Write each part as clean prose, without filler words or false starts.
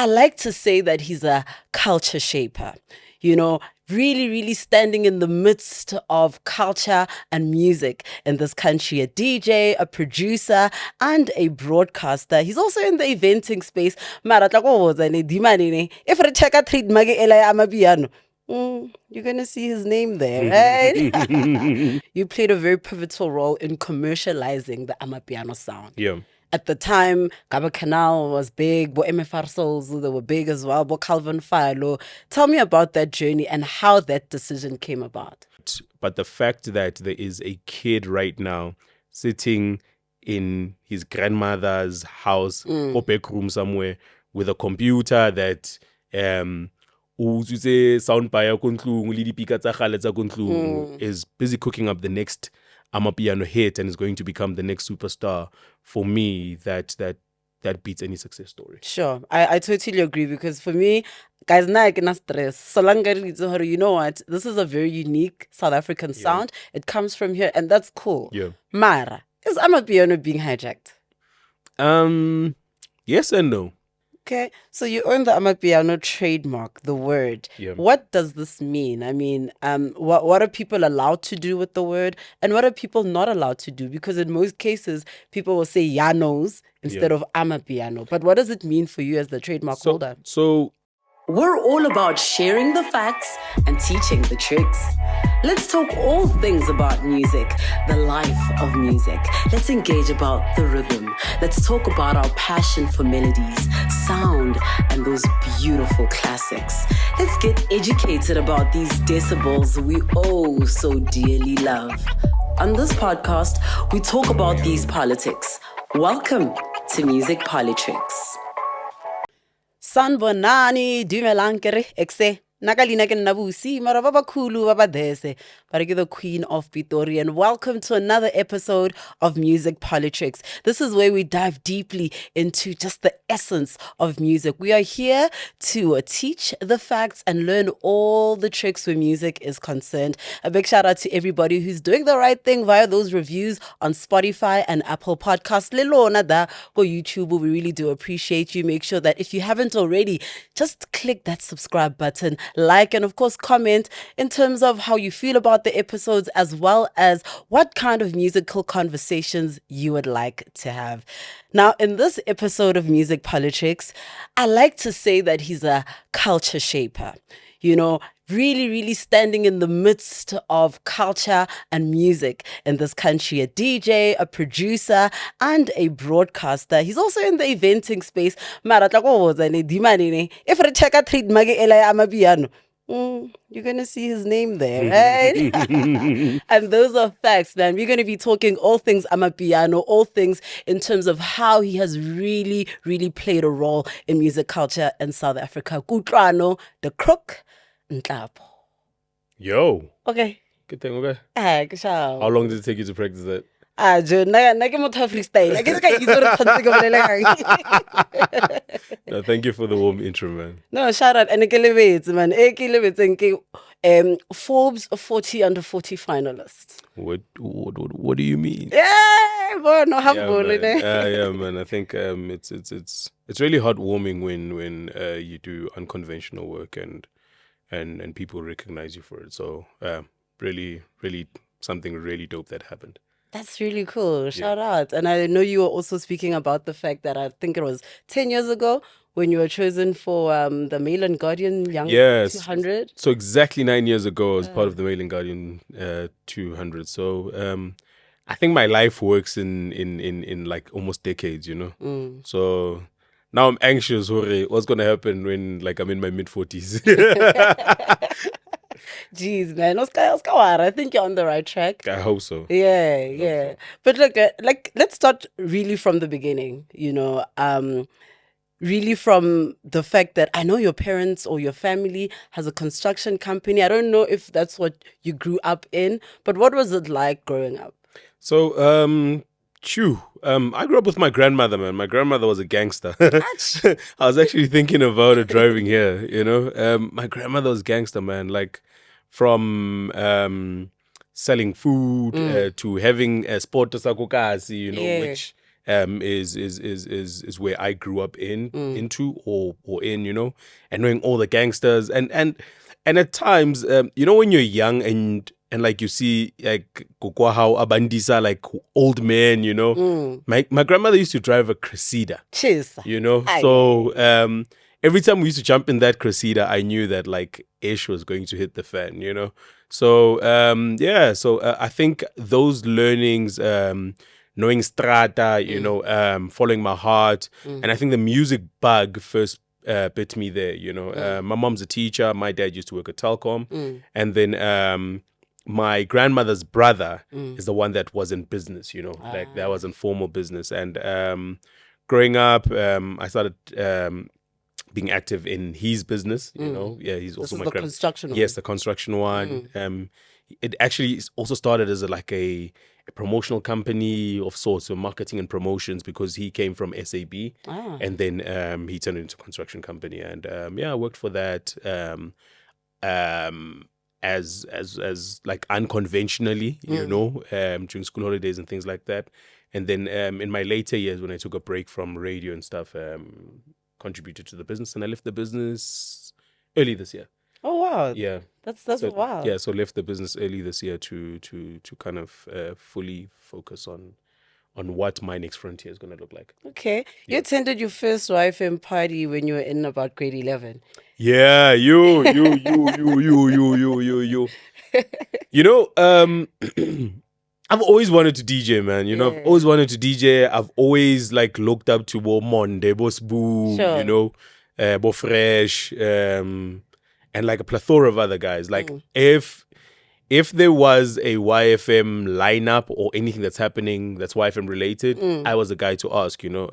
I like to say that he's a culture shaper, really, really standing in the midst of culture and music in this country. A DJ, a producer, and a broadcaster. He's also in the eventing space. If we check out Amapiano, you're going to see his name there, right? You played a very pivotal role in commercializing the Amapiano sound. Yeah. At the time, Gaba Cannal was big, Bo MFR Souls, they were big as well, Bo Calvin Fallo. Tell me about that journey and how that decision came about. But the fact that there is a kid right now sitting in his grandmother's house or back room somewhere with a computer that is busy cooking up the next Amapiano hit and is going to become the next superstar, for me, that beats any success story. Sure, I totally agree, because for me, guys, na stress. So long you know what? This is a very unique South African sound. It comes from here, and that's cool. Yeah. Mara, is Amapiano being hijacked? Yes and no. Okay, so you own the Amapiano trademark, the word. Yeah. What does this mean? I mean, what are people allowed to do with the word, and what are people not allowed to do? Because in most cases, people will say Yanos instead of Amapiano. But what does it mean for you as the trademark holder? So we're all about sharing the facts and teaching the tricks. Let's talk all things about music, the life of music. Let's engage about the rhythm. Let's talk about our passion for melodies, sound, and those beautiful classics. Let's get educated about these decibels we oh so dearly love. On this podcast, we talk about these politics. Welcome to Music Politricks. Sanbonani, Dumelankere, Exe. Nakalina ke nabusi mara baba khulu baba dese but ke the queen of Pitori, and welcome to another episode of Music Politricks. This is where we dive deeply into just the essence of music. We are here to teach the facts and learn all the tricks where music is concerned. A big shout out to everybody who's doing the right thing via those reviews on Spotify and Apple Podcasts. Lelona da go YouTube. We really do appreciate you. Make sure that if you haven't already, just click that subscribe button, like, and of course comment in terms of how you feel about the episodes, as well as what kind of musical conversations you would like to have. Now, in this episode of Music Politricks, I like to say that he's a culture shaper, really, really standing in the midst of culture and music in this country. A DJ, a producer, and a broadcaster. He's also in the eventing space. If we check out Amapiano, you're going to see his name there, right? And those are facts, man. We're going to be talking all things Amapiano, all things in terms of how he has really, really played a role in music culture in South Africa. Kutloano Da Kruk Nhlapo. Yo. Okay. Good thing, okay? How long did it take you to practice that? Freestyle. No, thank you for the warm intro, man. No, shout out. And Forbes 40 under 40 finalists. What do you mean? Yeah, no, man. I think it's really heartwarming when you do unconventional work and people recognize you for it. So really something really dope that happened. That's really cool. Shout out. And I know you were also speaking about the fact that I think it was 10 years ago when you were chosen for the Mail and Guardian Young 200. So exactly 9 years ago, I was part of the Mail and Guardian 200. So I think my life works in like almost decades, So now I'm anxious. What's going to happen when like I'm in my mid-40s? Jeez, man. Oscar, I think you're on the right track. I hope so. Yeah. But look, let's start really from the beginning, really from the fact that I know your parents or your family has a construction company. I don't know if that's what you grew up in, but what was it like growing up? So, I grew up with my grandmother, man. My grandmother was a gangster. I was actually thinking about it driving here, My grandmother was gangster, man. Like from selling food to having a sport sakukasi, which is where I grew up into or in, you know, and knowing all the gangsters and at times, you know, when you're young and like you see like how abandisa, like old men, you know. My grandmother used to drive a Cressida. Cheers. You know, so every time we used to jump in that Cressida, I knew that like ish was going to hit the fan, you know. So I think those learnings, knowing strata, you know, following my heart, and I think the music bug first bit me there, you know. My mom's a teacher, my dad used to work at Telkom, and then my grandmother's brother is the one that was in business, you know, like that was in formal business. And growing up, I started being active in his business, you know. Yeah, he's also my construction one. Yes, the construction one. It actually also started as a promotional company of sorts, so marketing and promotions, because he came from SAB, and then he turned it into a construction company, and I worked for that. As like unconventionally, you know, during school holidays and things like that. And then in my later years, when I took a break from radio and stuff, contributed to the business, and I left the business early this year. Oh wow! Yeah, that's wow. Yeah, so left the business early this year to kind of fully focus on what my next frontier is going to look like. Okay, you attended your first YFM party when you were in about grade 11. Yeah, you. You know, I've always wanted to DJ, man. You know, I've always wanted to DJ. I've always like looked up to Bo Monde, Bo Sbu, you know, Bo Fresh, and like a plethora of other guys. Like if there was a YFM lineup or anything that's happening that's YFM related, I was the guy to ask, you know.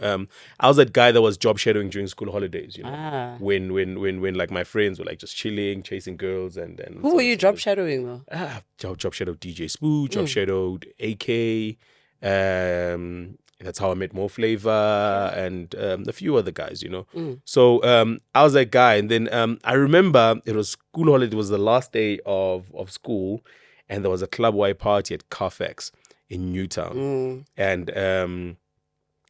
I was that guy that was job shadowing during school holidays, you know. When like my friends were like just chilling, chasing girls and who were you job shadowing though? Job shadowed DJ Spoo, job shadowed AK, that's how I met More Flavor and a few other guys, you know. So I was that guy. And then I remember it was school holiday. It was the last day of school. And there was a club-wide party at Carfax in Newtown. And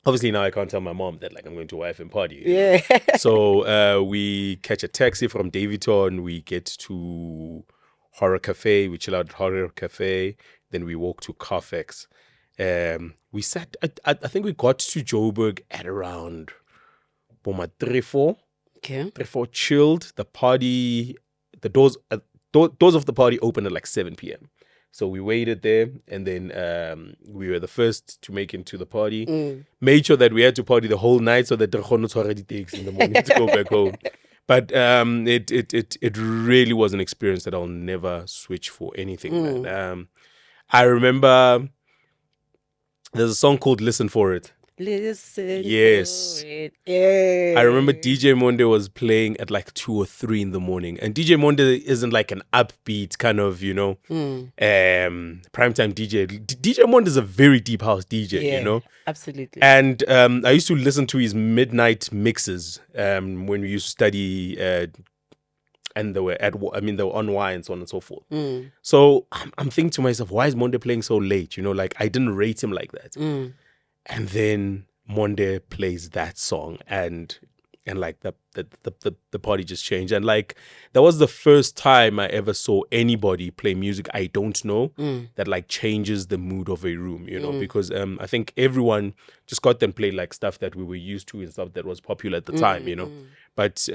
obviously now I can't tell my mom that like I'm going to a YFM party. Yeah. So we catch a taxi from Davidton. We get to Horror Cafe. We chill out at Horror Cafe. Then we walk to Carfax. We sat, I think we got to Joburg at around 3-4. Okay. 3-4 chilled. The party, the doors of the party opened at like 7 p.m. So we waited there, and then we were the first to make it to the party. Made sure that we had to party the whole night so that Drekhono already takes in the morning to go back home. But it really was an experience that I'll never switch for anything, man. I remember there's a song called Listen For It. Listen yes. For It. Yeah. I remember DJ Monde was playing at like 2 or 3 in the morning. And DJ Monde isn't like an upbeat kind of, you know, primetime DJ. DJ Monde is a very deep house DJ, you know. Absolutely. And I used to listen to his midnight mixes when we used to study and they were on Y and so on and so forth. So I'm thinking to myself, why is Monde playing so late? You know, like I didn't rate him like that. And then Monde plays that song, and like the party just changed. And like that was the first time I ever saw anybody play music I don't know that like changes the mood of a room, you know, because I think everyone just got them play like stuff that we were used to and stuff that was popular at the time, you know. But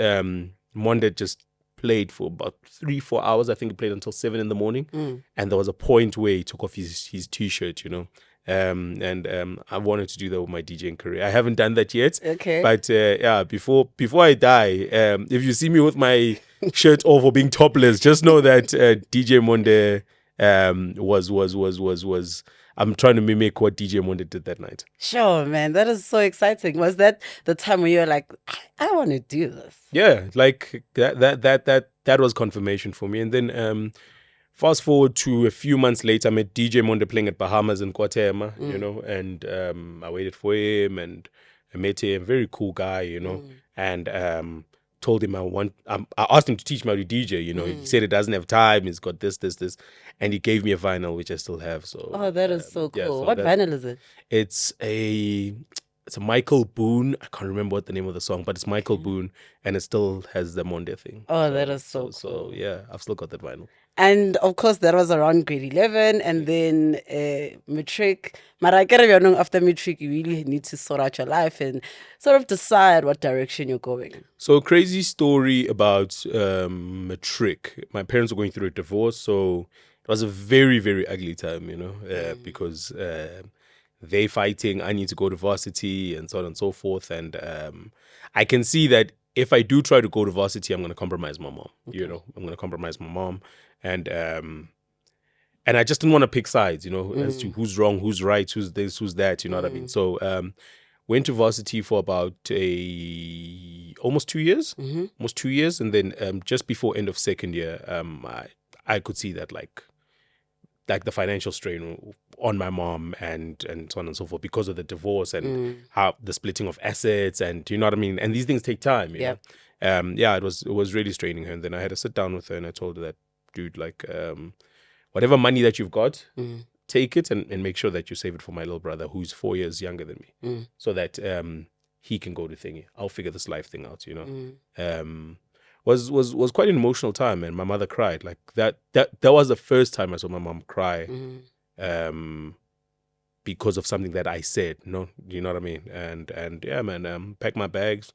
Monde just played for about 3-4 hours. I think he played until 7 in the morning. And there was a point where he took off his t-shirt, you know. I wanted to do that with my DJing career. I haven't done that yet. Okay. But before I die, if you see me with my shirt off or being topless, just know that DJ Monde was I'm trying to mimic what DJ Monde did that night. Sure, man. That is so exciting. Was that the time when you were like, I want to do this? Yeah, like that was confirmation for me. And then fast forward to a few months later, I met DJ Monde playing at Bahamas in Kwatema, you know, and I waited for him and I met him. Very cool guy, you know. And told him I asked him to teach me how to DJ. He said he doesn't have time. He's got this, and he gave me a vinyl which I still have. So that is so cool. yeah, so What vinyl is it? It's a Michael Boone. I can't remember what the name of the song, but it's Michael Boone, and it still has the Monde thing. That is so cool. So yeah, I've still got that vinyl. And of course, that was around grade 11, and then matric. After matric, you really need to sort out your life and sort of decide what direction you're going. So, crazy story about matric. My parents were going through a divorce, so it was a very, very ugly time, because they fighting. I need to go to varsity and so on and so forth. And I can see that if I do try to go to varsity, I'm going to compromise my mom. Okay. I'm going to compromise my mom. And I just didn't want to pick sides, as to who's wrong, who's right, who's this, who's that, you know what I mean? So went to varsity for about almost 2 years, and then just before end of second year, I could see that like the financial strain on my mom and so on and so forth because of the divorce and how the splitting of assets, and you know what I mean? And these things take time, you know? It was really straining her. And then I had to sit down with her and I told her that, dude, like whatever money that you've got, take it and make sure that you save it for my little brother who's 4 years younger than me, so that he can go to thingy. I'll figure this life thing out, Was quite an emotional time, and my mother cried. Like that was the first time I saw my mom cry because of something that I said. No, you know what I mean? And yeah, man, packed my bags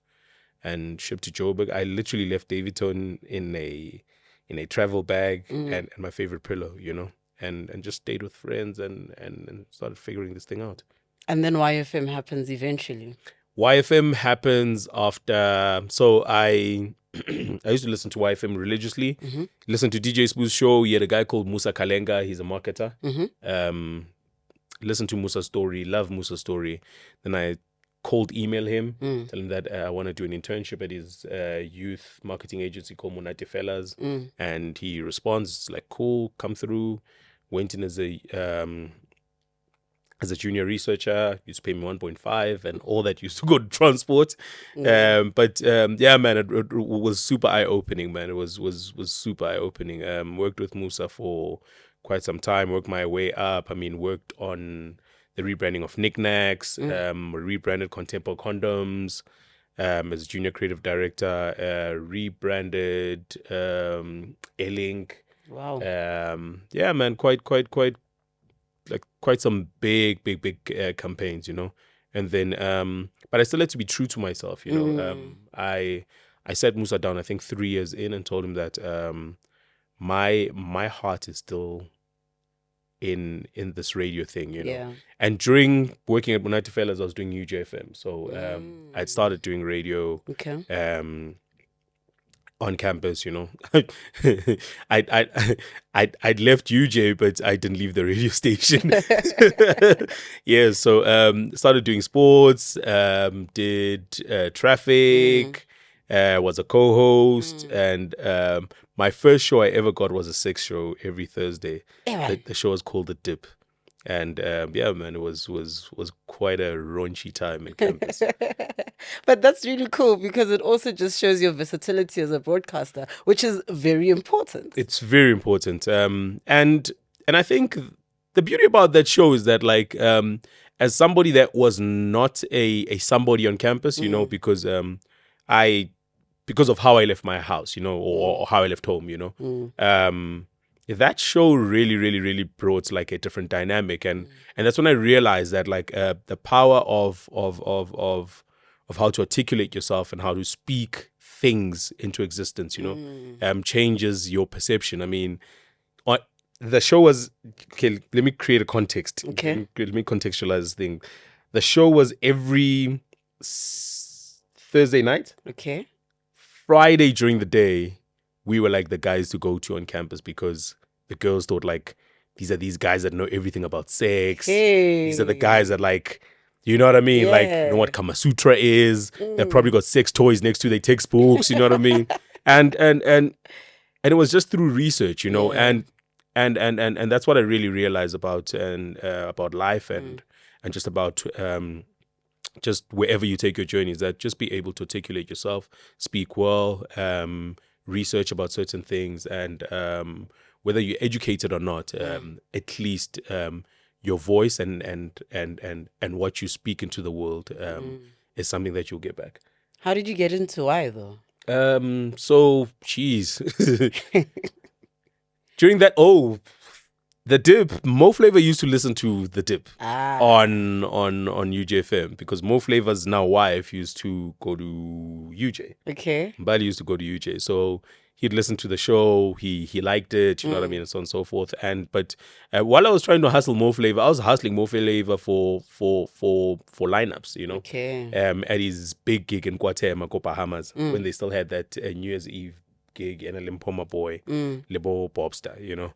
and shipped to Joburg. I literally left Davidton in a travel bag and my favorite pillow, and just stayed with friends and started figuring this thing out. And then YFM happens eventually. YFM happens after, so I used to listen to YFM religiously, listen to DJ Spoo's show. He had a guy called Musa Kalenga. He's a marketer. Listen to Musa's story, love Musa's story. Then I email him, tell him that I want to do an internship at his youth marketing agency called Monate Fellas. And he responds like, cool, come through. Went in as a junior researcher, used to pay me 1.5 and all that used to go to transport. But yeah, man, it was super eye-opening, man. It was super eye-opening. Worked with Musa for quite some time, worked my way up. I mean, worked on the rebranding of knickknacks, rebranded Contempo condoms as junior creative director, rebranded A-Link. Wow. Yeah, man, quite some big campaigns, and then but I still had to be true to myself, I sat Musa down I think 3 years in and told him that my heart is still in this radio thing, and during working at Monate Fellas I was doing UJFM, so I'd started doing radio on campus, I'd left UJ, but I didn't leave the radio station. Yeah, so started doing sports, did traffic, was a co-host, and my first show I ever got was a sex show every Thursday. The show was called The Dip. And yeah, man, it was quite a raunchy time in campus. But that's really cool because it also just shows your versatility as a broadcaster, which is very important. It's very important. And I think the beauty about that show is that, like, as somebody that was not a somebody on campus, because because of how I left my house, or how I left home, that show really brought like a different dynamic, and that's when I realized that like the power of how to articulate yourself and how to speak things into existence, changes your perception. I mean, the show was, okay, let me create a context. Okay, let me contextualize this thing. The show was every Thursday night. Okay. Friday during the day, we were like the guys to go to on campus because the girls thought like, these are these guys that know everything about sex. Hey. These are the guys that like, you know what I mean? Yeah. Like, you know what Kama Sutra is. They've probably got sex toys next to their textbooks, you know what I mean? And it was just through research, and that's what I really realized about life and just about just wherever you take your journey, is that just be able to articulate yourself, speak well, research about certain things, and whether you're educated or not, at least your voice and what you speak into the world is something that you'll get back. How did you get into why though? During that, the Dip, Mo Flava used to listen to the Dip on UJFM, because Mo Flava's now wife used to go to UJ. Okay. Mbali used to go to UJ. So he'd listen to the show, he liked it, you know what I mean, and so on and so forth. But while I was trying to hustle Mo Flava, I was hustling Mo Flava for lineups, you know. Okay. At his big gig in Kwatema, Bahamas, when they still had that New Year's Eve gig and a Limpoma Boy, Lebo Popstar, you know.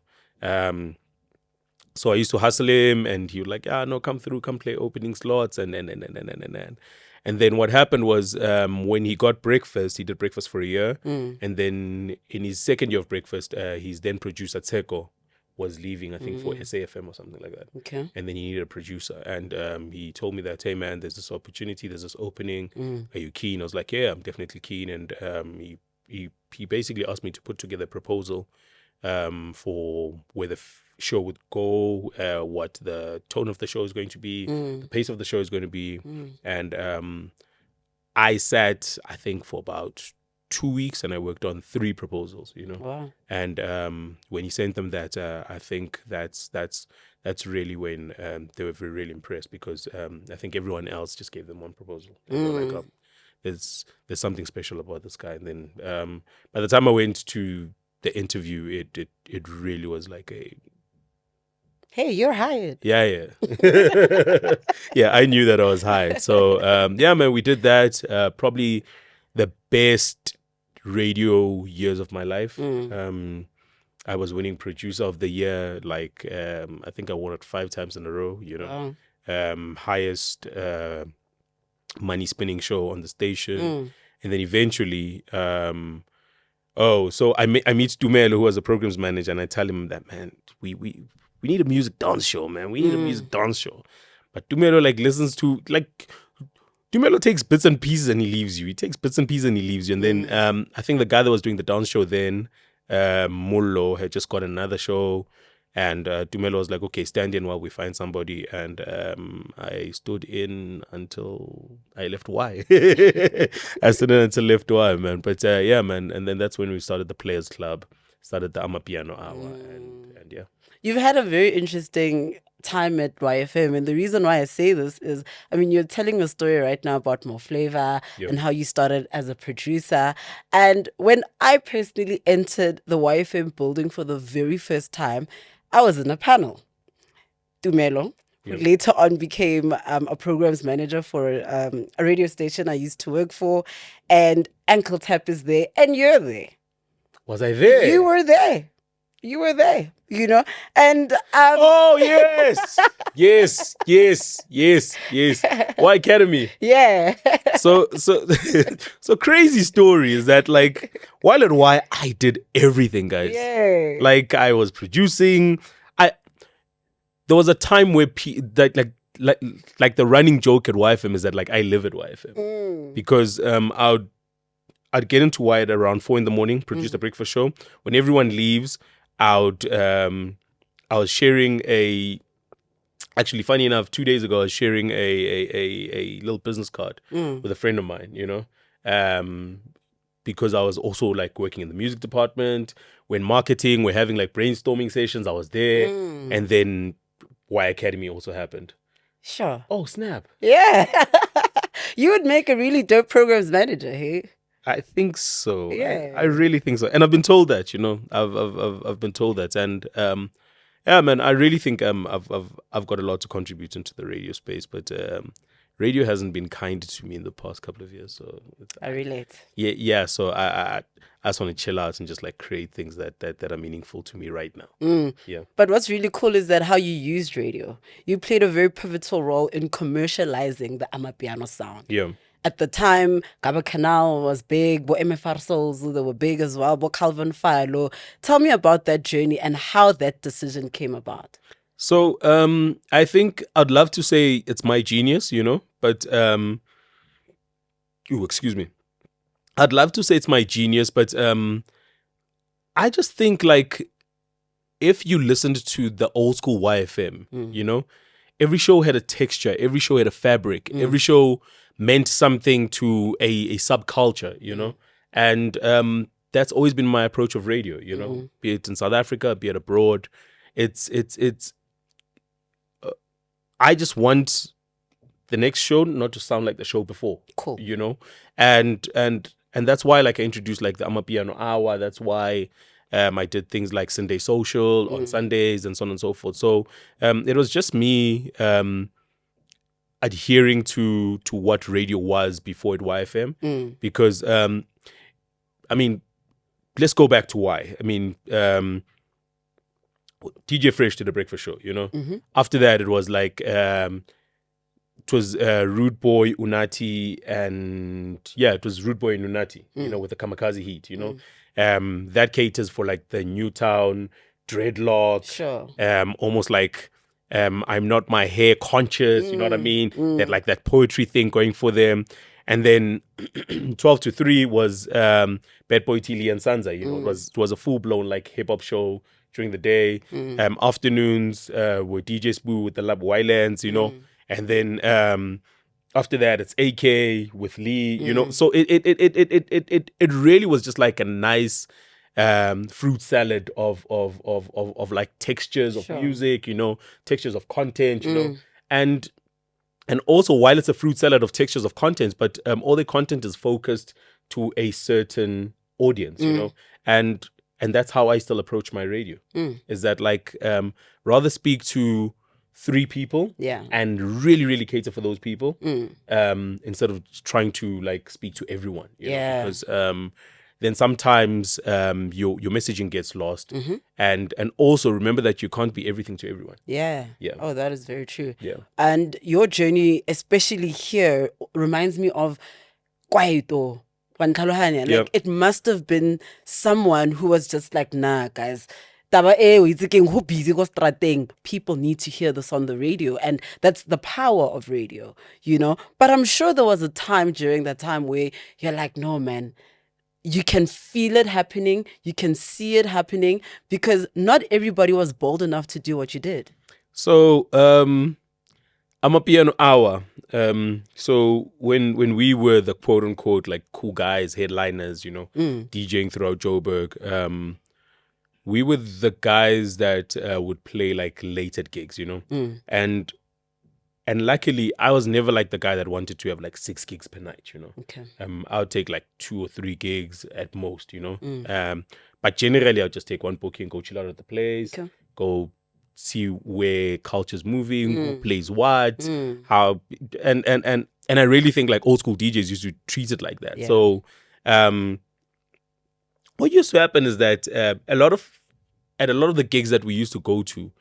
So I used to hustle him, and he would like, no, come through, come play opening slots, and then what happened was, when he got Breakfast, he did Breakfast for a year, and then in his second year of Breakfast, his then producer Tseko was leaving, I think, for SAFM or something like that. Okay. And then he needed a producer, and he told me that, hey man, there's this opportunity, there's this opening. Are you keen? I was like, yeah, I'm definitely keen, and he basically asked me to put together a proposal for where the show would go, what the tone of the show is going to be, the pace of the show is going to be. And I sat, I think, for about 2 weeks, and I worked on 3 proposals, you know. Wow. And when he sent them that, I think that's really when they were really impressed, because I think everyone else just gave them one proposal. They were like, oh, there's something special about this guy. And then by the time I went to the interview, it really was like a, hey, you're hired. Yeah. Yeah, I knew that I was hired. So yeah, man, we did that. Probably the best radio years of my life. I was winning producer of the year, like I think I won it 5 times in a row, you know. Wow. Highest money spinning show on the station. And then eventually so I meet Dumelo, who was a programs manager, and I tell him that, man, we need a music dance show, man. We need a music dance show. But Dumelo listens to, Dumelo takes bits and pieces and he leaves you. He takes bits and pieces and he leaves you. And then I think the guy that was doing the dance show then, Mullo, had just got another show. And Dumelo was like, okay, stand in while we find somebody. And I stood in until I left Y. I stood in until left Y, man. But yeah, man. And then that's when we started the Players Club, started the Amapiano Hour. And yeah. You've had a very interesting time at YFM, and the reason why I say this is, I mean, you're telling a story right now about Mo Flava and how you started as a producer. And when I personally entered the YFM building for the very first time, I was in a panel. Dumelo, who later on became a programs manager for a radio station I used to work for, and Ankle Tap is there, and you're there. Was I there? You were there. You were there, you know, and oh yes, yes. Y Academy. Yeah. So crazy story is that, like, while at Y, I did everything, guys. Yeah. Like, I was producing. There was a time where like the running joke at YFM is that, like, I live at YFM because I'd get into Y at around 4 a.m, produce the breakfast show. When everyone leaves, I was sharing actually, funny enough, 2 days ago, I was sharing a little business card with a friend of mine, you know, because I was also, like, working in the music department. When marketing, we're having, like, brainstorming sessions, I was there. And then Y Academy also happened. Sure. Oh, snap. Yeah. You would make a really dope programs manager, hey? I think so. Yeah. I really think so. And I've been told that, you know. I've been told that. And yeah, man, I really think I've got a lot to contribute into the radio space, but radio hasn't been kind to me in the past couple of years. So I relate. Yeah. So I just want to chill out and just, like, create things that are meaningful to me right now. Yeah. But what's really cool is that how you used radio. You played a very pivotal role in commercializing the Amapiano sound. Yeah. At the time, Gaba Cannal was big, Bo MFR Souls, they were big as well, Bo Calvin Fallo. Tell me about that journey and how that decision came about. So I think I'd love to say it's my genius, you know, but excuse me. I'd love to say it's my genius, but I just think like if you listened to the old school YFM, you know, every show had a texture, every show had a fabric, every show meant something to a subculture, you know, and that's always been my approach of radio, you know, be it in South Africa, be it abroad. It's I just want the next show not to sound like the show before, cool, you know, and that's why like I introduced like the Amapiano Hour. That's why I did things like Sunday Social on Sundays and so on and so forth. So it was just me adhering to what radio was before it YFM, because I mean, let's go back to why. I mean, DJ Fresh did a breakfast show, you know. After that, it was like it was Rude Boy, Unati, and it was Rude Boy and Unati, you know, with the Kamikaze Heat, you know. That caters for like the Newtown dreadlock, almost like I'm not my hair conscious, you know what I mean? That like that poetry thing going for them. And then 12 to 3 was Bad Boy Tilly and Sansa, you know. It was a full blown like hip hop show during the day. Afternoons were DJ Spoo with the Lab Wylands, you know. And then after that, it's AK with Lee, you know. So it really was just like a nice fruit salad of like textures of music, you know, textures of content, you know, and also while it's a fruit salad of textures of content, but all the content is focused to a certain audience, you know, and that's how I still approach my radio. Is that like rather speak to 3 people and really, really cater for those people instead of trying to like speak to everyone. You know? Because then sometimes your messaging gets lost. And also remember that you can't be everything to everyone. Yeah. Oh, that is very true. Yeah. And your journey, especially here, reminds me of Kwaito. Like it must have been someone who was just like, nah, guys. People need to hear this on the radio, and that's the power of radio, you know. But I'm sure there was a time during that time where you're like, no, man, you can feel it happening, you can see it happening, because not everybody was bold enough to do what you did. So Amapiano Hour. So when we were the quote unquote like cool guys, headliners, you know, DJing throughout Joburg, we were the guys that would play like late at gigs, you know, and luckily I was never like the guy that wanted to have like 6 gigs per night, you know. Okay. I would take like 2 or 3 gigs at most, you know. But generally I'll just take one booking, go chill out at the place, go see where culture's moving, who plays what, how, and I really think like old school DJs used to treat it like that. So what used to happen is that at a lot of the gigs that we used to go to,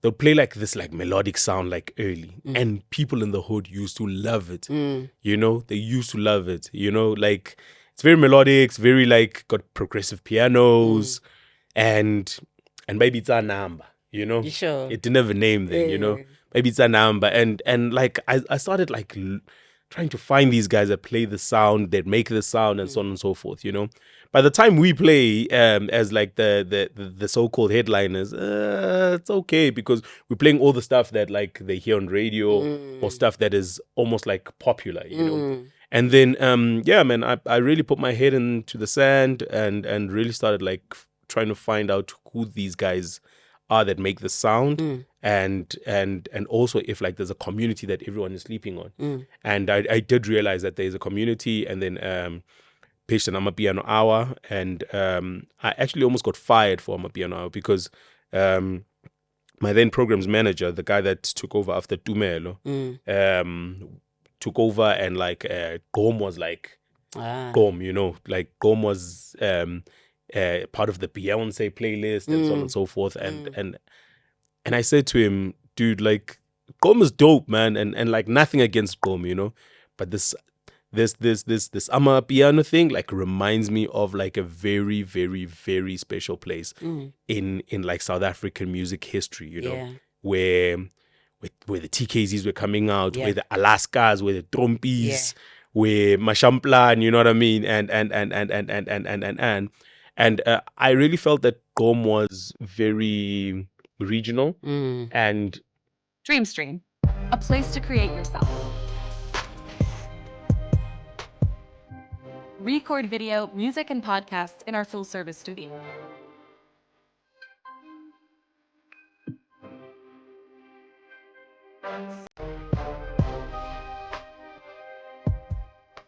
they'll play like this like melodic sound like early, and people in the hood used to love it. You know, they used to love it. You know, like it's very melodic, it's very like got progressive pianos, and maybe it's a number. You know, it didn't have a name then. You know, maybe it's a number, and like I started like trying to find these guys that play the sound, that make the sound, and so on and so forth. You know. By the time we play as like the so-called headliners, it's okay because we're playing all the stuff that like they hear on radio or stuff that is almost like popular, you know. And then man, I really put my head into the sand and really started like trying to find out who these guys are that make the sound and also if like there's a community that everyone is sleeping on. And I did realize that there's a community, and then pitched an Amapiano Hour, and I actually almost got fired for Amapiano Hour because my then programs manager, the guy that took over after Tumelo, took over, and like Gom was like Gom, you know, like Gom was part of the Beyonce playlist and so on and so forth, and I said to him, dude, like Gom is dope, man, and like nothing against Gom, you know, but this Amapiano thing like reminds me of like a very, very, very special place in like South African music history, you know, where where the TKZs were coming out, where the Alaskas, where the Trompies, where Mashamplan, you know what I mean, and I really felt that Gom was very regional and DreamStream, a place to create yourself. Record video, music, and podcasts in our full-service studio.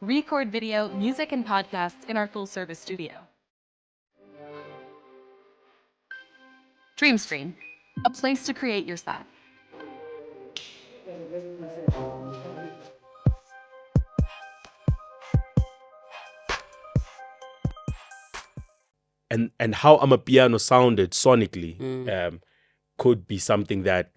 Record video, music, and podcasts in our full-service studio. DreamStream, a place to create yourself. and how Amapiano sounded sonically could be something that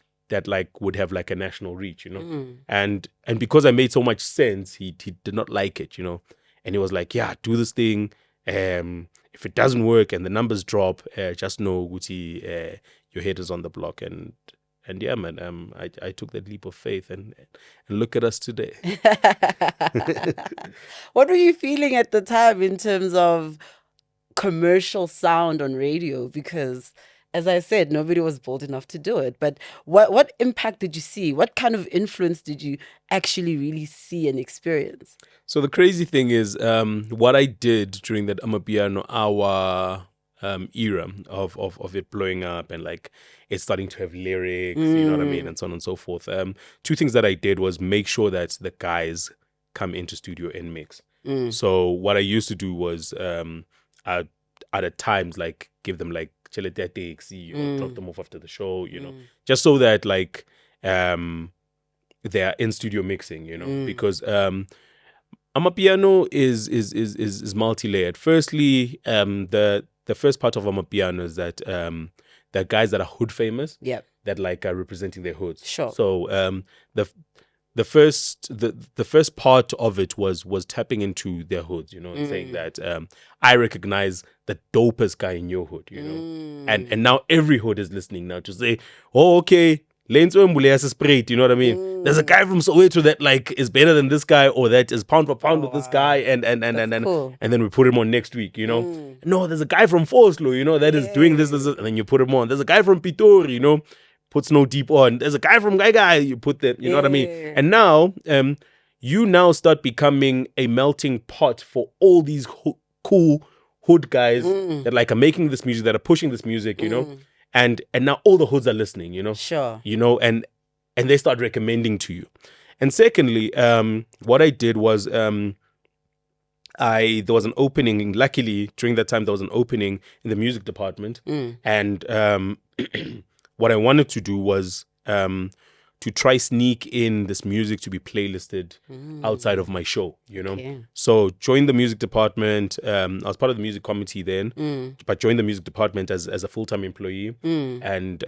like would have like a national reach, you know. And because I made so much sense, he did not like it, you know. And he was like, yeah, do this thing. If it doesn't work and the numbers drop, just know Guti, your head is on the block. And yeah, man, I took that leap of faith and look at us today. What were you feeling at the time in terms of commercial sound on radio? Because, as I said, nobody was bold enough to do it. But what impact did you see? What kind of influence did you actually really see and experience? So the crazy thing is, what I did during that Amapiano hour era of it blowing up and like it starting to have lyrics, you know what I mean, and so on and so forth. Two things that I did was make sure that the guys come into studio and mix. So what I used to do was at times like give them like taxi or drop them off after the show, you know, just so that like they're in studio mixing, you know, because Amapiano is multi-layered. Firstly, the first part of Amapiano is that the guys that are hood famous, that like are representing their hoods. Sure. So the first part of it was tapping into their hoods, you know, and saying that I recognize the dopest guy in your hood, you know, and now every hood is listening now to say, oh, okay, Lenzo Mbule has a sprayed, you know what I mean? There's a guy from Soweto that like is better than this guy, or that is pound for pound with this guy, and cool. and then we put him on next week, you know. No, there's a guy from Foslo, you know, that is doing this, and then you put him on. There's a guy from Pitori, you know, puts no deep on. There's a guy from Guy, you put that, you know what I mean? And now, you now start becoming a melting pot for all these cool hood guys that like are making this music, that are pushing this music, you know. And now all the hoods are listening, you know. Sure. You know, and they start recommending to you. And secondly, what I did was there was an opening. Luckily, during that time, there was an opening in the music department. And what I wanted to do was to try sneak in this music to be playlisted outside of my show, you know. Okay. So joined the music department. I was part of the music committee then, but joined the music department as a full-time employee and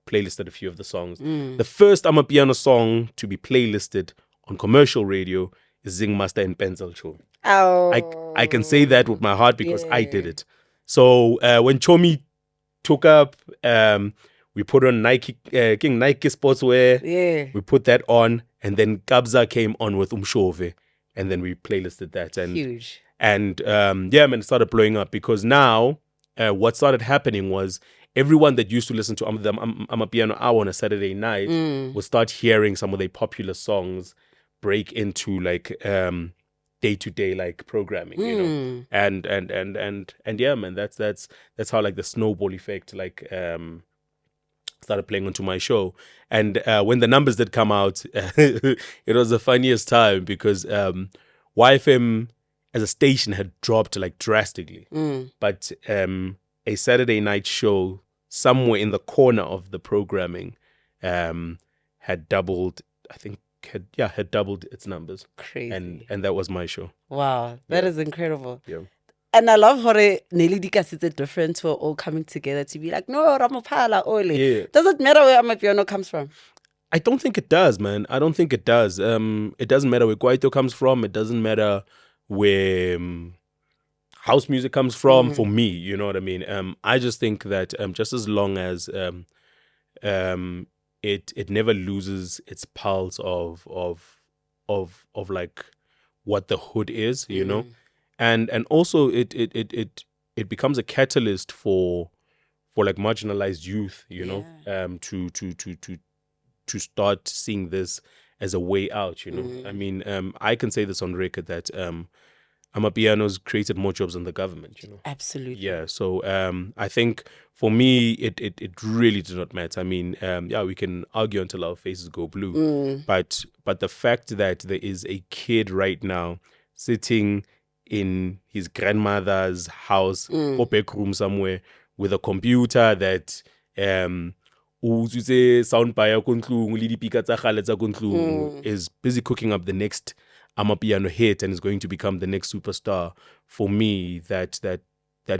playlisted a few of the songs. The first Amapiano song to be playlisted on commercial radio is Zing Master and Pencil Show. Oh. I can say that with my heart because I did it. So when Chomi took up, we put on Nike sportswear. Yeah. We put that on, and then Kabza came on with Umshove, and then we playlisted that. And huge. And yeah, man, it started blowing up because now what started happening was everyone that used to listen to Amapiano Hour on a Saturday night would start hearing some of their popular songs break into like day-to-day like programming, you know. And yeah, man, that's how like the snowball effect like started playing onto my show. And when the numbers did come out, it was the funniest time because YFM as a station had dropped like drastically. But a Saturday night show somewhere in the corner of the programming had doubled, I think had doubled its numbers. Crazy. And that was my show. Wow, that is incredible. Yeah. And I love how Nelly Dikas is different who are all coming together to be like, no, Ramaphala, Ole. Yeah. Does it matter where Amapiano comes from? I don't think it does, man. I don't think it does. It doesn't matter where Kwaito comes from. It doesn't matter where house music comes from for me. You know what I mean? I just think that just as long as it never loses its pulse of like what the hood is, you know, and also it becomes a catalyst for like marginalized youth, you know, to start seeing this as a way out, you know. I mean, I can say this on record that Amapiano's created more jobs than the government, you know. Absolutely. Yeah. So I think for me, it really did not matter. I mean, we can argue until our faces go blue, but the fact that there is a kid right now sitting in his grandmother's house or back room somewhere with a computer that is busy cooking up the next Amapiano hit and is going to become the next superstar. For me, that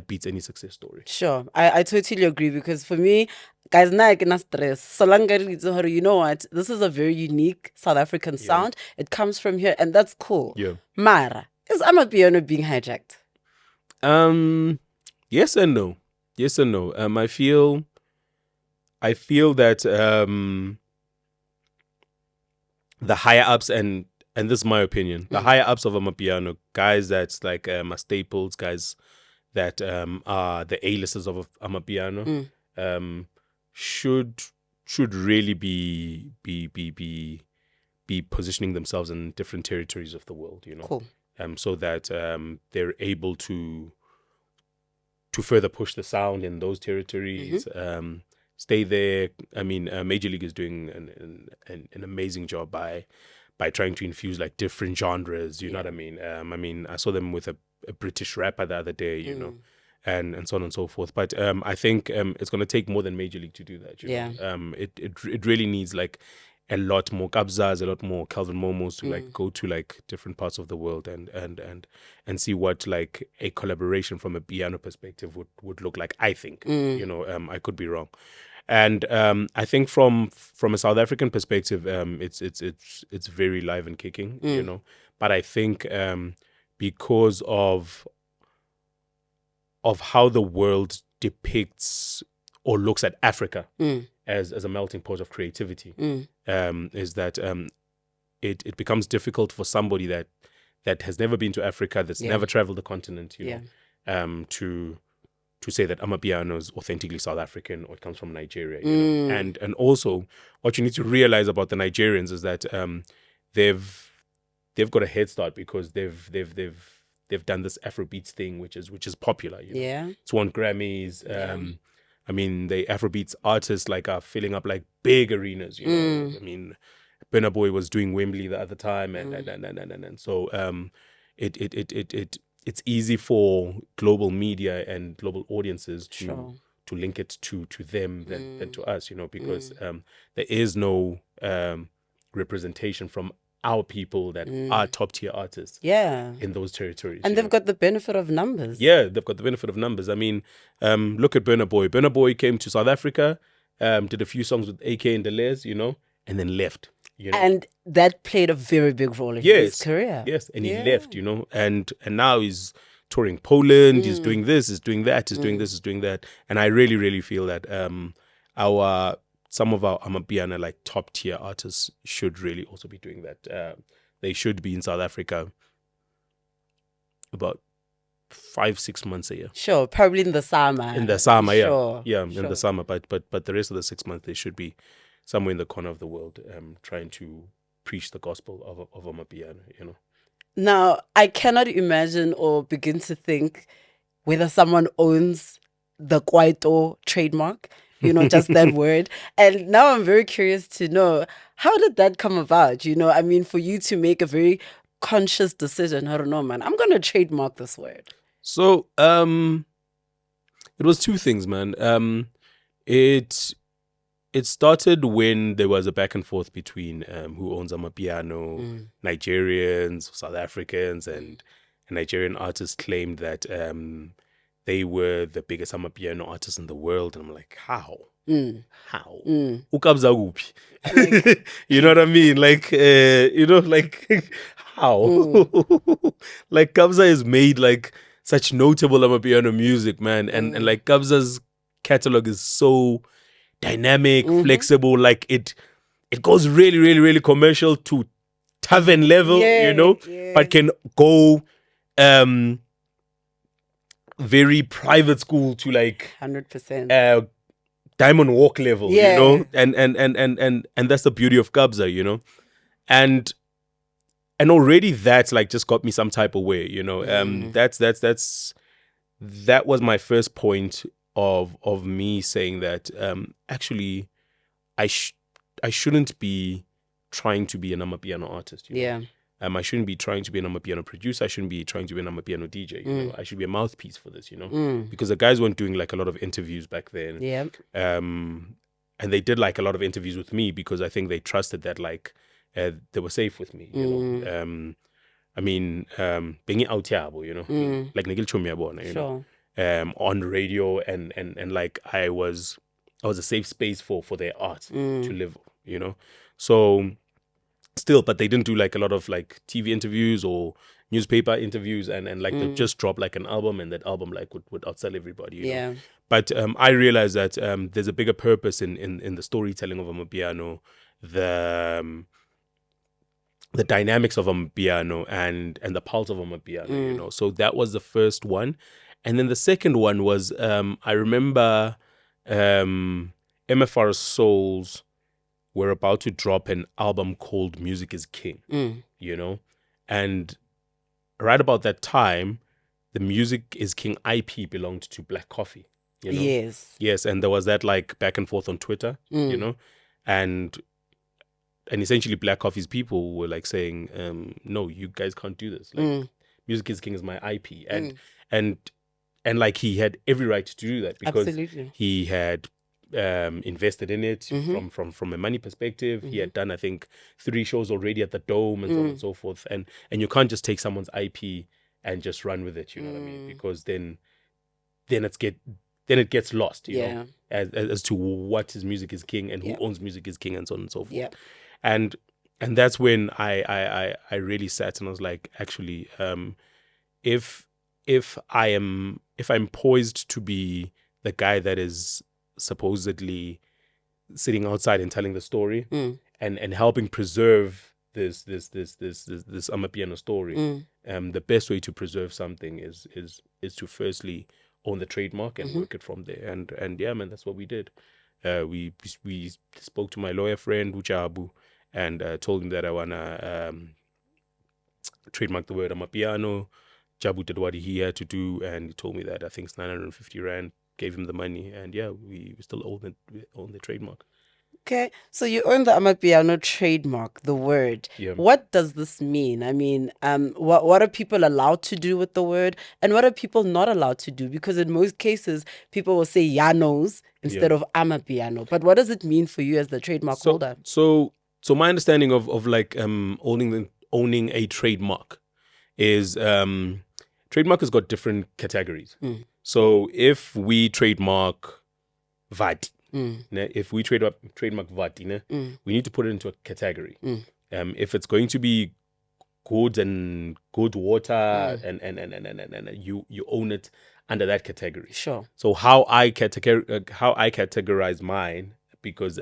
beats any success story. Sure, I totally agree, because for me, guys, na ke na stress. So long as you know what, this is a very unique South African sound. It comes from here, and that's cool. Yeah. Mara, is Amapiano being hijacked? Yes and no. Yes and no. I feel that the higher ups, and this is my opinion, the higher ups of Amapiano, guys that's like are staples, guys that are the A-listers of Amapiano, should really be positioning themselves in different territories of the world, you know. Cool. So that they're able to further push the sound in those territories. Stay there. I mean, Major League is doing an amazing job by trying to infuse like different genres. You know what I mean? I saw them with a British rapper the other day. You know, and so on and so forth. But I think it's going to take more than Major League to do that. You know? It really needs like a lot more Kabzas, a lot more Calvin Momos to like go to like different parts of the world and see what like a collaboration from a piano perspective would look like. I think, you know, I could be wrong. And I think from a South African perspective, it's very live and kicking, you know. But I think because of how the world depicts or looks at Africa as a melting pot of creativity, is that it becomes difficult for somebody that has never been to Africa, that's never traveled the continent, you know, to say that Amapiano is authentically South African or it comes from Nigeria, you know. And also what you need to realize about the Nigerians is that they've got a head start because they've done this Afrobeats thing, which is popular, you know. Yeah. It's won Grammys. I mean, the Afrobeats artists like are filling up like big arenas, you know. I mean, Burna Boy was doing Wembley the other time, and so it's easy for global media and global audiences to link it to them than to us, you know, because there is no representation from our people that are top tier artists in those territories. And they've got the benefit of numbers. Yeah, they've got the benefit of numbers. I mean, look at Burna Boy. Burna Boy came to South Africa, did a few songs with AK and Deleuze, you know, and then left. You know? And that played a very big role in his career. Yes, and he left, you know, and now he's touring Poland, he's doing this, he's doing that, he's doing this, he's doing that. And I really, really feel that some of our Amapiano like top tier artists should really also be doing that. They should be in South Africa about 5-6 months a year. Sure, probably in the summer. In the summer, Sure. in the summer. But the rest of the 6 months they should be somewhere in the corner of the world, trying to preach the gospel of Amapiano, you know. Now, I cannot imagine or begin to think whether someone owns the Kwaito trademark, you know, just that word. And now I'm very curious to know, how did that come about? You know, I mean, for you to make a very conscious decision, I don't know, man, I'm going to trademark this word. So, it was two things, man. It started when there was a back and forth between who owns Amapiano, Nigerians, South Africans, and a Nigerian artist claimed that they were the biggest Amapiano artists in the world. And I'm like, how? How? Ukabza uphi? You know what I mean? Like, you know, like, how? Like, Kabza has made, like, such notable Amapiano music, man. And like, Kabza's catalog is so dynamic, flexible. Like it goes really, really, really commercial to tavern level, but can go very private school to like 100%. Diamond Walk level, and that's the beauty of Kabza, and already that's like just got me some type of way, that was my first point of me saying that actually I shouldn't be trying to be an Amapiano artist, I shouldn't be trying to be an Amapiano producer. I shouldn't be trying to be an Amapiano DJ. I should be a mouthpiece for this, because the guys weren't doing like a lot of interviews back then. Yeah. And they did like a lot of interviews with me because I think they trusted that like they were safe with me. I mean, being out here, like Nigel Chumia, on radio and like I was a safe space for their art to live, So still, but they didn't do like a lot of like TV interviews or newspaper interviews and like they just drop like an album and that album like would outsell everybody. You know? But I realized that there's a bigger purpose in the storytelling of Amapiano, the dynamics of Amapiano and the pulse of Amapiano, So that was the first one. And then the second one was I remember MFR Souls were about to drop an album called Music is King, and right about that time, the Music is King IP belonged to Black Coffee, Yes, and there was that like back and forth on Twitter, and essentially Black Coffee's people were like saying, no, you guys can't do this. Like Music is King is my IP, and like he had every right to do that because he had invested in it from a money perspective. He had done, I think, 3 shows already at the Dome and so on and so forth. And you can't just take someone's IP and just run with it, you know what I mean? Because then it gets lost, you know, as to what is Music is King and who owns Music is King and so on and so forth. Yeah. And that's when I really sat and I was like, actually, if I'm poised to be the guy that is supposedly sitting outside and telling the story and helping preserve this Amapiano story, the best way to preserve something is to firstly own the trademark and work it from there. And yeah, man, that's what we did. We spoke to my lawyer friend Uchabu and told him that I wanna trademark the word Amapiano. Jabu did what he had to do, and he told me that I think it's 950 Rand. Gave him the money, and yeah, we still own the trademark. Okay, so you own the Amapiano trademark, the word. Yeah. What does this mean? I mean, what are people allowed to do with the word, and what are people not allowed to do? Because in most cases, people will say Yanos instead of Amapiano. But what does it mean for you as the trademark holder? So my understanding of like owning a trademark is trademark has got different categories. So if we trademark VAT, if we trademark VAT, we need to put it into a category. If it's going to be goods and good water and you own it under that category. Sure. So how I categorize mine, because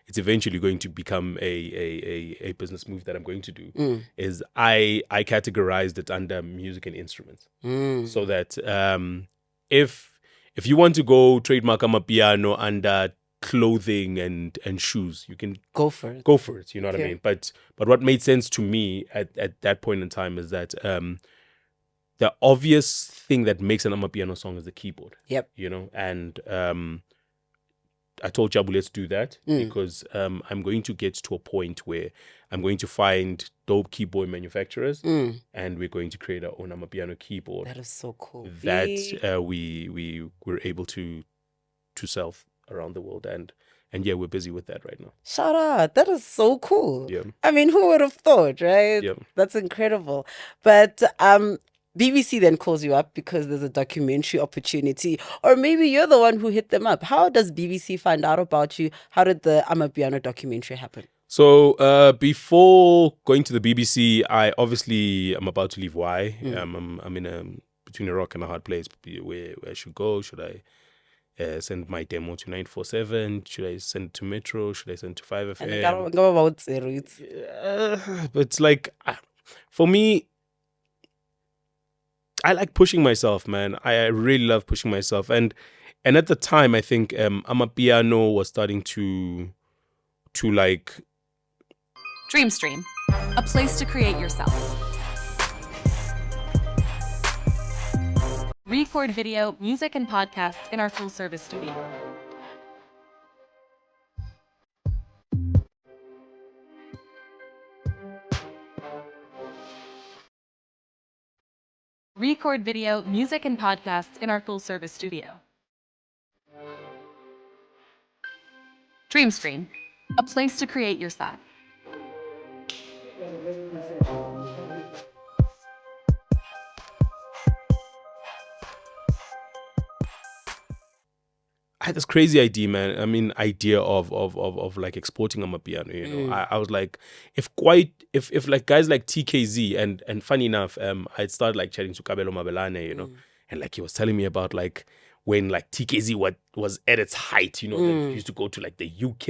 it's eventually going to become a business move that I'm going to do, is I categorized it under music and instruments. So that if you want to go trademark Amapiano under clothing and shoes, you can go for it. You know what I mean? But what made sense to me at that point in time is that the obvious thing that makes an Amapiano song is the keyboard. Yep. You know, and I told Jabu, let's do that because I'm going to get to a point where I'm going to find dope keyboard manufacturers and we're going to create our own Amapiano keyboard. That is so cool. That we were able to sell around the world. And yeah, we're busy with that right now. Shout out. That is so cool. Yeah. I mean, who would have thought, right? Yeah. That's incredible. But BBC then calls you up because there's a documentary opportunity, or maybe you're the one who hit them up. How does BBC find out about you? How did the Amapiano documentary happen? So before going to the BBC, I obviously am about to leave I'm in between a rock and a hard place. Where I should go? Should I send my demo to 947? Should I send it to Metro? Should I send it to 5FM? But it's like, for me, I like pushing myself, man. I really love pushing myself. And at the time, I think Amapiano was starting to like... DreamStream, a place to create yourself. Record video, music, and podcasts in our full-service studio. Record video, music, and podcasts in our full-service studio. DreamStream, a place to create yourself. I had this crazy idea, man. I mean, idea of like exporting Amapiano. You know, I was like, if like guys like TKZ and funny enough, I'd started like chatting to Kabelo Mabelane, you know, and like he was telling me about like when like TKZ was at its height, you know, that he used to go to like the UK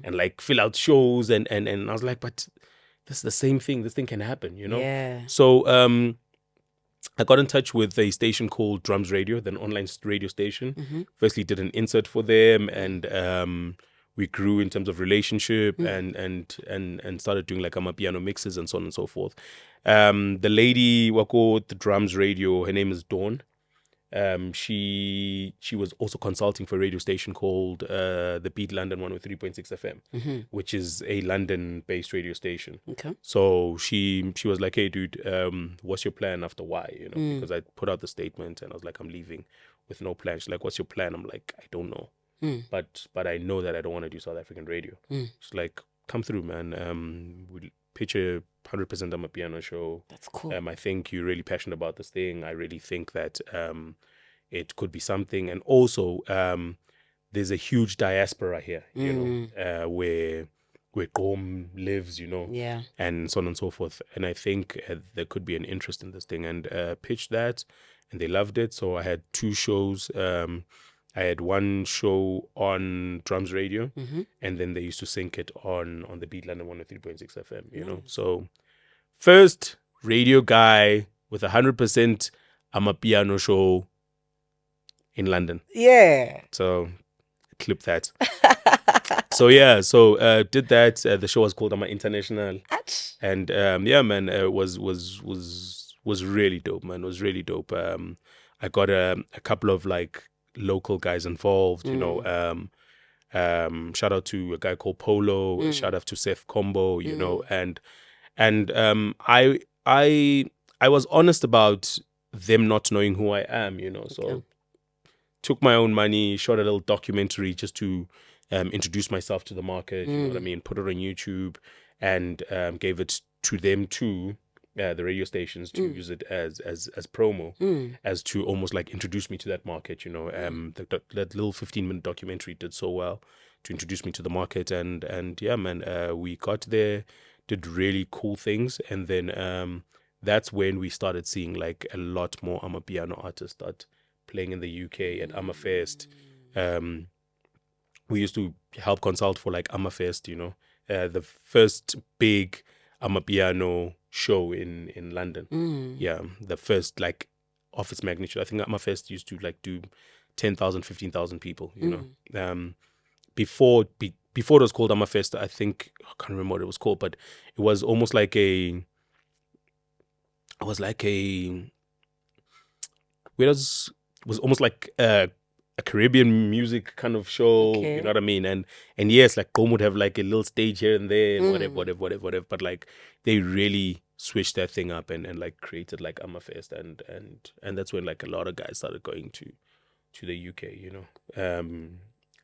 and like fill out shows and I was like, but this is the same thing. This thing can happen, you know. Yeah. So I got in touch with a station called Drums Radio, an online radio station. Firstly, did an insert for them, and we grew in terms of relationship, and started doing like Amapiano mixes and so on and so forth. The lady wako at the Drums Radio, her name is Dawn. She was also consulting for a radio station called The Beat London 103.6 FM, which is a London-based radio station. Okay. So she was like, "Hey, dude, what's your plan after Y?" You know, because I put out the statement and I was like, "I'm leaving with no plan." She's like, "What's your plan?" I'm like, "I don't know, but I know that I don't want to do South African radio." She's like, "Come through, man. We'll pitch a 100% Amapiano show. That's cool. I think you're really passionate about this thing. I really think that it could be something. And also, there's a huge diaspora here, you know, where Gom lives, you know, Yeah. and so on and so forth. And I think there could be an interest in this thing, and pitched that, and they loved it. So I had 2 shows. I had one show on Drums Radio, and then they used to sync it on the Beat London 103.6 FM, you know. So first radio guy with 100% Amapiano show in London. Yeah. So clip that. So yeah, so did that. The show was called Ama International, and yeah, man, it was really dope, man. It was really dope. I got a couple of like local guys involved, you know. Shout out to a guy called Polo. Shout out to Seth Combo, you know, and I was honest about them not knowing who I am, you know. So took my own money, shot a little documentary just to introduce myself to the market, you know what I mean, put it on YouTube, and gave it to them too, the radio stations, to use it as promo, as to almost like introduce me to that market, you know. That little 15-minute documentary did so well to introduce me to the market, and yeah, man, we got there, did really cool things, and then that's when we started seeing like a lot more Amapiano artists start playing in the UK at Amafest. We used to help consult for like Amafest, you know, the first big Amapiano show in London. Yeah, the first like of its magnitude. I think Amafest used to like do 10,000, 15,000 people, you know. Before it was called Amafest, I think, I can't remember what it was called, but it was almost like a was almost like a Caribbean music kind of show, you know what I mean? And yes, like Gom would have like a little stage here and there and whatever. But like they really switched that thing up and like created like Amafest, and that's when like a lot of guys started going to the UK, you know.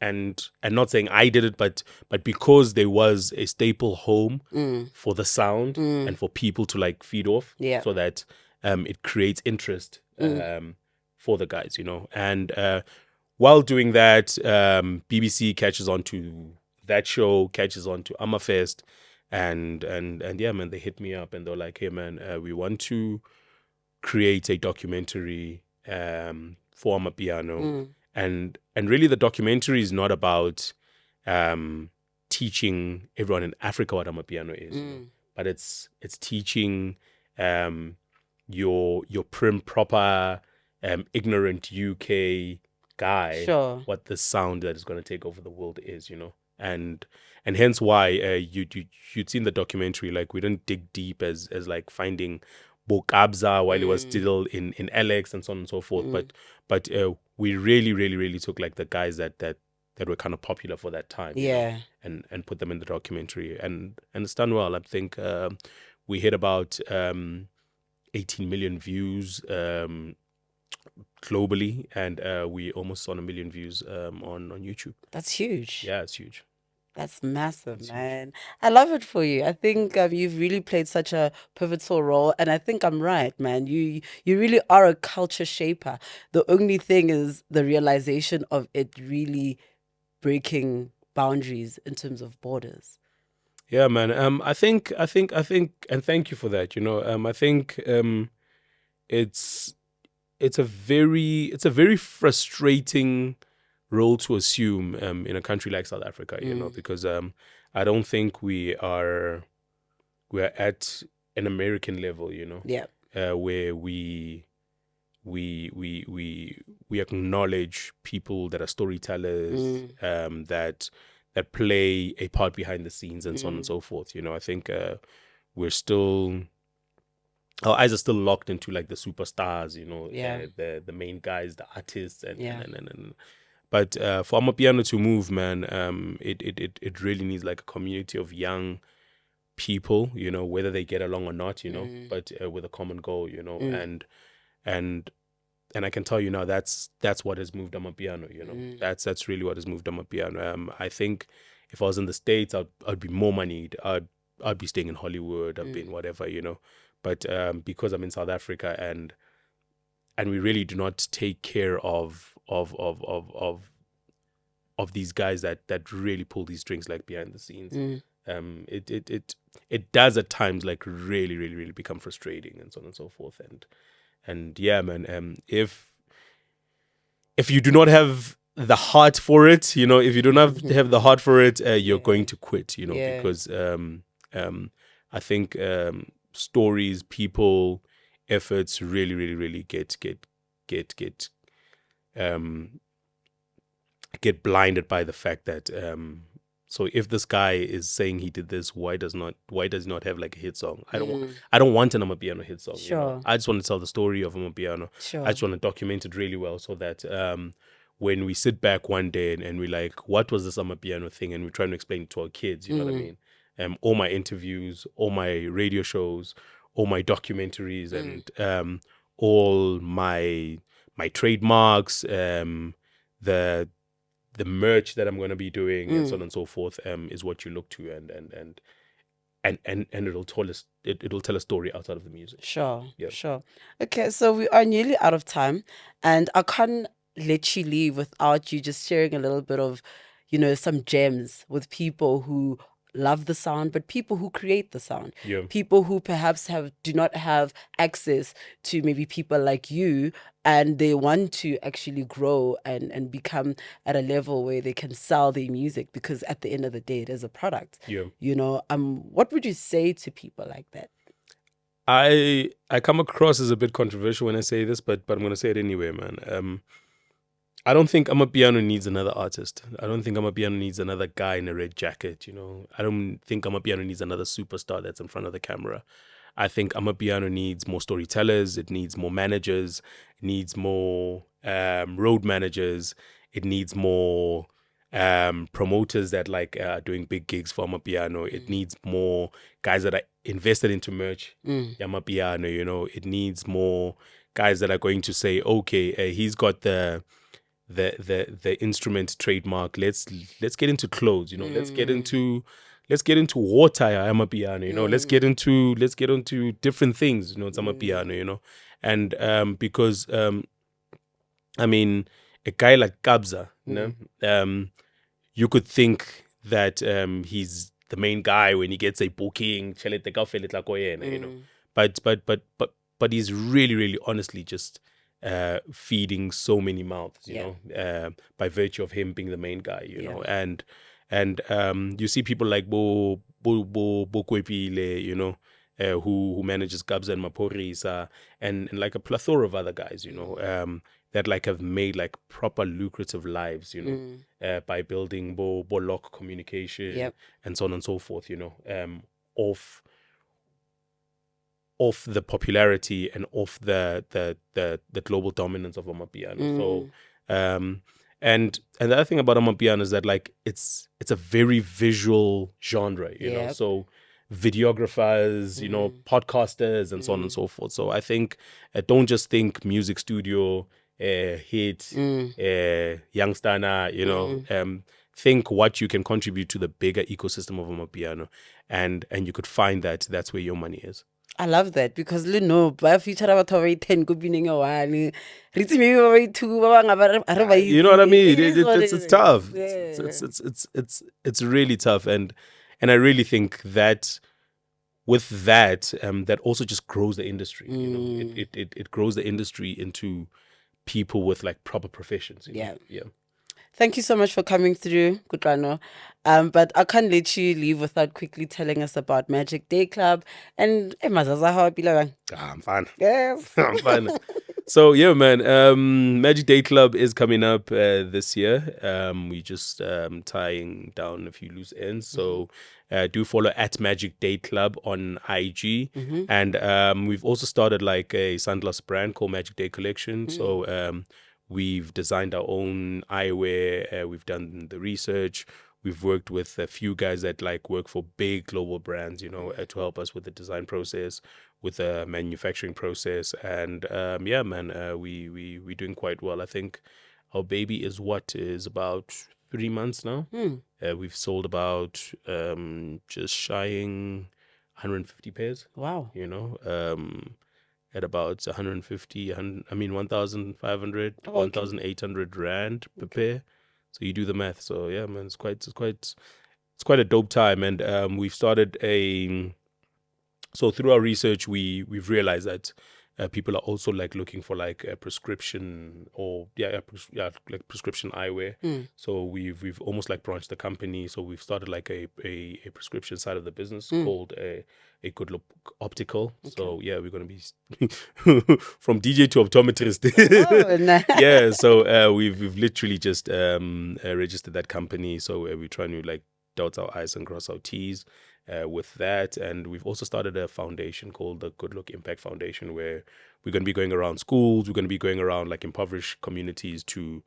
And not saying I did it, but because there was a staple home for the sound and for people to like feed off, so that it creates interest for the guys, you know. And while doing that, BBC catches on to that show, catches on to Amafest, and yeah, man, they hit me up and they're like, "Hey, man, we want to create a documentary for Amapiano." and really the documentary is not about teaching everyone in Africa what Amapiano is, you know? But it's teaching your prim proper ignorant UK guy what the sound that is going to take over the world is, you know. And hence why you'd seen the documentary, like we didn't dig deep as like finding Kabza while he was still in Alex and so on and so forth, but we really took like the guys that were kind of popular for that time, you know, and put them in the documentary, and it's done well. I think we hit about 18 million views globally, and we almost saw 1 million views on YouTube. That's huge. Yeah, it's huge. That's massive, man. I love it for you. I think you've really played such a pivotal role, and I think I'm right, man. You really are a culture shaper. The only thing is the realization of it really breaking boundaries in terms of borders. Yeah, man. I think, and thank you for that. You know, I think it's a very frustrating role to assume in a country like South Africa, you know, because I don't think we're at an American level, you know, where we acknowledge people that are storytellers, that play a part behind the scenes and so on and so forth. You know, I think our eyes are still locked into like the superstars, you know, the main guys, the artists, and but for Amapiano to move, man, it really needs like a community of young people, you know, whether they get along or not, you know, but with a common goal, you know, and I can tell you now that's what has moved Amapiano, you know, that's really what has moved Amapiano. I think if I was in the States, I'd be more moneyed. I'd be staying in Hollywood. I'd be in whatever, you know, but because I'm in South Africa and we really do not take care of these guys that really pull these strings like behind the scenes. It does at times like really become frustrating and so on and so forth. And yeah, man, if you do not have the heart for it, you know, if you do not have the heart for it, you're going to quit, you know, because I think stories, people, efforts really get blinded by the fact that so if this guy is saying he did this, why does he not have like a hit song? I don't want an Amapiano hit song. Sure. You know? I just want to tell the story of Amapiano. Sure. I just want to document it really well so that when we sit back one day and we're like, what was this Amapiano thing? And we're trying to explain it to our kids, you know what I mean? All my interviews, all my radio shows, all my documentaries, and all my trademarks, the merch that I'm going to be doing, and so on and so forth, is what you look to, and it'll tell a story outside of the music. Sure. Yeah. Sure. Okay, so we are nearly out of time, and I can't let you leave without you just sharing a little bit of, you know, some gems with people who love the sound, but people who create the sound, people who perhaps do not have access to maybe people like you, and they want to actually grow and become at a level where they can sell their music, because at the end of the day, it is a product. You know, what would you say to people like that? I come across as a bit controversial when I say this, but I'm going to say it anyway, man. I don't think Amapiano needs another artist. I don't think Amapiano needs another guy in a red jacket, you know. I don't think Amapiano needs another superstar that's in front of the camera. I think Amapiano needs more storytellers. It needs more managers. It needs more road managers. It needs more promoters that like are doing big gigs for Amapiano. It needs more guys that are invested into merch, Amapiano, you know. It needs more guys that are going to say, okay, he's got the instrument trademark. Let's get into clothes, you know. Let's get into water, Amapiano, you know. Let's get into different things, you know. It's Amapiano, you know. And because I mean, a guy like Kabza, you know, you could think that he's the main guy when he gets a booking, you know. But he's really honestly just feeding so many mouths, you Yeah. know, by virtue of him being the main guy, you know, and you see people like Bo Kwepile, you know, who manages Kabza and Maporisa, and like a plethora of other guys, you know, that like have made like proper lucrative lives, you know, by building Bo lock communication and so on and so forth, you know, of the popularity and of the global dominance of Amapiano. So and the other thing about Amapiano is that like it's a very visual genre, you know. So videographers, you know, podcasters and so on and so forth. So I think don't just think music studio, hit, youngstana, you know, think what you can contribute to the bigger ecosystem of Amapiano, and you could find that that's where your money is. I love that because by feature about 10 could be maybe over 2 you know what I mean? It's tough. It's really tough, and I really think that with that that also just grows the industry. You know, it grows the industry into people with like proper professions. You know? Yeah. Thank you so much for coming through, Kutloano. But I can't let you leave without quickly telling us about Magic Day Club and Mazaza, how I'm fine. Yes. I'm fine. So yeah, man. Magic Day Club is coming up this year. We just tying down a few loose ends. So do follow at Magic Day Club on IG, and we've also started like a sunglass brand called Magic Day Collection. So we've designed our own eyewear. We've done the research. We've worked with a few guys that like work for big global brands, you know, to help us with the design process, with the manufacturing process, and yeah, man, we're doing quite well. I think our baby is about 3 months now. We've sold about just shying 150 pairs. Wow. You know, at about 1,500, 1,800 rand per pair. So you do the math. So yeah, man, it's quite a dope time. And we've started so through our research, we've realized that people are also like looking for like a prescription or like prescription eyewear. So we've almost like branched the company. So we've started like a prescription side of the business called a Good Look Optical. Okay. So yeah, we're gonna be from DJ to optometrist. Oh, nice. Yeah. So we've literally just registered that company. So we're trying to like dot our I's and cross our T's. With that, and we've also started a foundation called the Good Look Impact Foundation, where we're going to be going around schools. We're going to be going around like impoverished communities to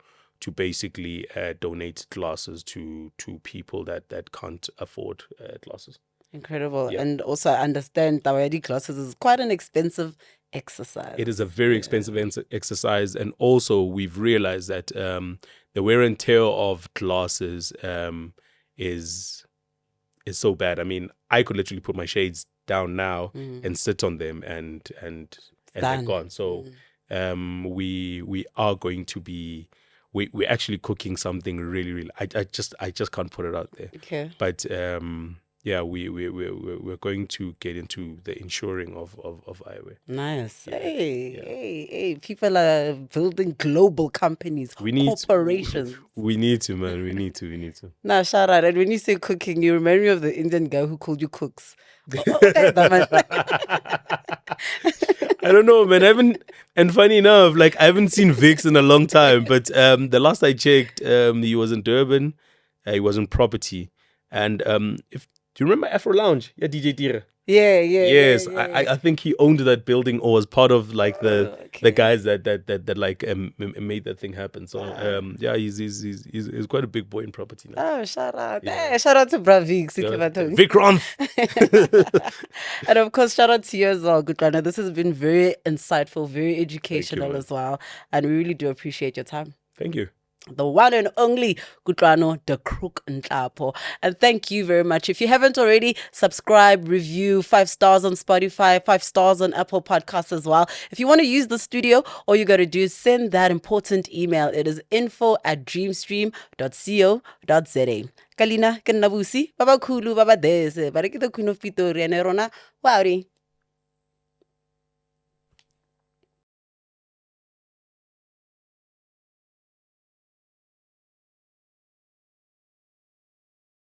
basically donate glasses to people that can't afford glasses. Incredible. Yeah. And also I understand that glasses is quite an expensive exercise. It is a very expensive exercise, and also we've realized that the wear and tear of glasses is so bad. I mean, I could literally put my shades down now and sit on them and they're gone. So we are going to be we're actually cooking something really I just can't put it out there. Okay. But yeah, we're going to get into the insuring of eyewear. Nice. Yeah. Hey, people are building global companies, corporations. We need to, man. We need to. Now, shout out. And when you say cooking, you remind me of the Indian guy who called you cooks. I don't know, man. And funny enough, like I haven't seen Vix in a long time. But the last I checked, he was in Durban. He was in property. And do you remember Afro Lounge? Yeah, DJ Tira. Yeah. Yes, I think he owned that building or was part of like the guys that like made that thing happen. So yeah, he's quite a big boy in property now. Oh, shout out! Yeah. Hey, shout out to Bravik, Vikram. And of course, shout out to you as well, Kutloano. This has been very insightful, very educational as well, and we really do appreciate your time. Thank you. The one and only Kutloano Da Kruk Nhlapo. And thank you very much. If you haven't already, subscribe, review, 5 stars on Spotify, 5 stars on Apple Podcasts as well. If you want to use the studio, all you got to do is send that important email. It is info@dreamstream.co.za. Kalina, Kennabusi, Baba Kulu, Baba Dese, Bariki the Queen of Pitori, and Erona, Wauri.